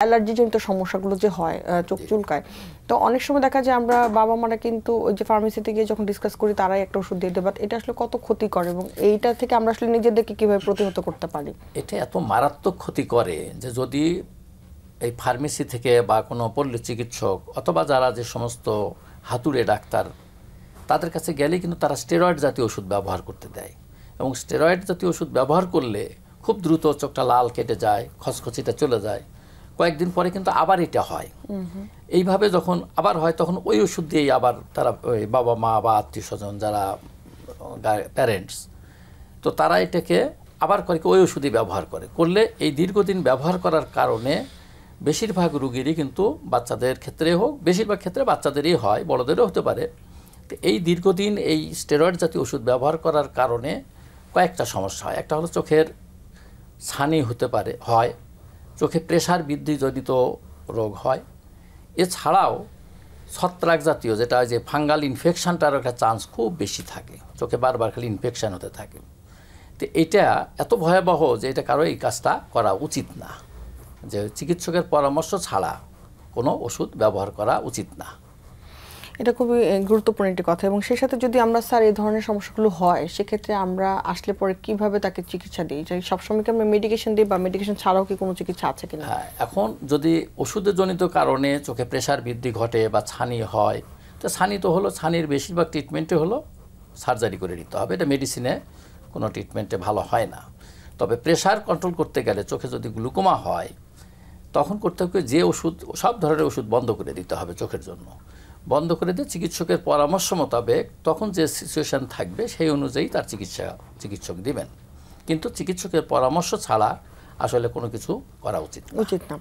অ্যালার্জিজনিত সমস্যাগুলো যে হয়, চোখ চুলকায়, তো অনেক সময় দেখা যায় আমরা বাবা মারা কিন্তু ওই যে ফার্মেসিতে গিয়ে যখন ডিসকাস করি তারাই একটা ওষুধ দিয়ে দেয়, বাট এটা আসলে কত ক্ষতি করে এবং এইটা থেকে আমরা আসলে নিজেদেরকে কিভাবে প্রতিহত করতে পারি? এটা এত মারাত্মক ক্ষতি করে যে যদি এই ফার্মেসি থেকে বা কোনো পল্লী চিকিৎসক অথবা যারা যে সমস্ত হাতুড়ে ডাক্তার তাদের কাছে গেলে কিন্তু তারা স্টেরয়েড জাতীয় ওষুধ ব্যবহার করতে দেয়, এবং স্টেরয়েড জাতীয় ওষুধ ব্যবহার করলে খুব দ্রুত চোখটা লাল কেটে যায়, খসখসিটা চলে যায়, কয়েকদিন পরে কিন্তু আবার এটা হয়। এইভাবে যখন আবার হয় তখন ওই ওষুধ দিয়েই আবার তারা ওই বাবা মা বা আত্মীয় স্বজন যারা প্যারেন্টস, তো তারা এটাকে আবার করে ওই ওষুধই ব্যবহার করলে এই দীর্ঘদিন ব্যবহার করার কারণে বেশিরভাগ রুগীরই কিন্তু বাচ্চাদের ক্ষেত্রে হোক, বেশিরভাগ ক্ষেত্রে বাচ্চাদেরই হয়, বড়দেরও হতে পারে। তো এই দীর্ঘদিন এই স্টেরয়েড জাতীয় ওষুধ ব্যবহার করার কারণে কয়েকটা সমস্যা হয়। একটা হলো চোখের ছানি হতে পারে, চোখে প্রেশার বৃদ্ধিজনিত রোগ হয়। এছাড়াও ছত্রাক জাতীয় যেটা যে ফাঙ্গাল ইনফেকশনটারও একটা চান্স খুব বেশি থাকে, চোখে বারবার খালি ইনফেকশন হতে থাকে। তো এটা এত ভয়াবহ যে এটা কারো এই কাজটা করা উচিত না, যে চিকিৎসকের পরামর্শ ছাড়া কোনো ওষুধ ব্যবহার করা উচিত না। এটা খুবই গুরুত্বপূর্ণ একটি কথা। এবং সেই সাথে যদি আমরা স্যার এই ধরনের সমস্যাগুলো হয় সেক্ষেত্রে আমরা আসলে পরে কিভাবে তাকে চিকিৎসা দিই? সবসময় কি আমরা মেডিকেশন দিই বা মেডিকেশন ছাড়াও কি কোনো চিকিৎসা আছে কিনা? হ্যাঁ, এখন যদি ওষুধজনিত কারণে চোখে প্রেশার বৃদ্ধি ঘটে বা ছানি হয়, তো ছানি তো হলো, ছানির বেশিরভাগ ট্রিটমেন্টে হলো সার্জারি করে নিতে হবে, এটা মেডিসিনে কোনো ট্রিটমেন্টে ভালো হয় না। তবে প্রেশার কন্ট্রোল করতে গেলে চোখে যদি গ্লুকোমা হয় তখন করতে হবে যে ওষুধ, সব ধরনের ওষুধ বন্ধ করে দিতে হবে চোখের জন্য, বন্ধ করে দিয়ে চিকিৎসকের পরামর্শ মোতাবেক তখন যে সিচুয়েশান থাকবে সেই অনুযায়ী তার চিকিৎসক দিবেন। কিন্তু চিকিৎসকের পরামর্শ ছাড়া আসলে কোনো কিছু করা উচিত না।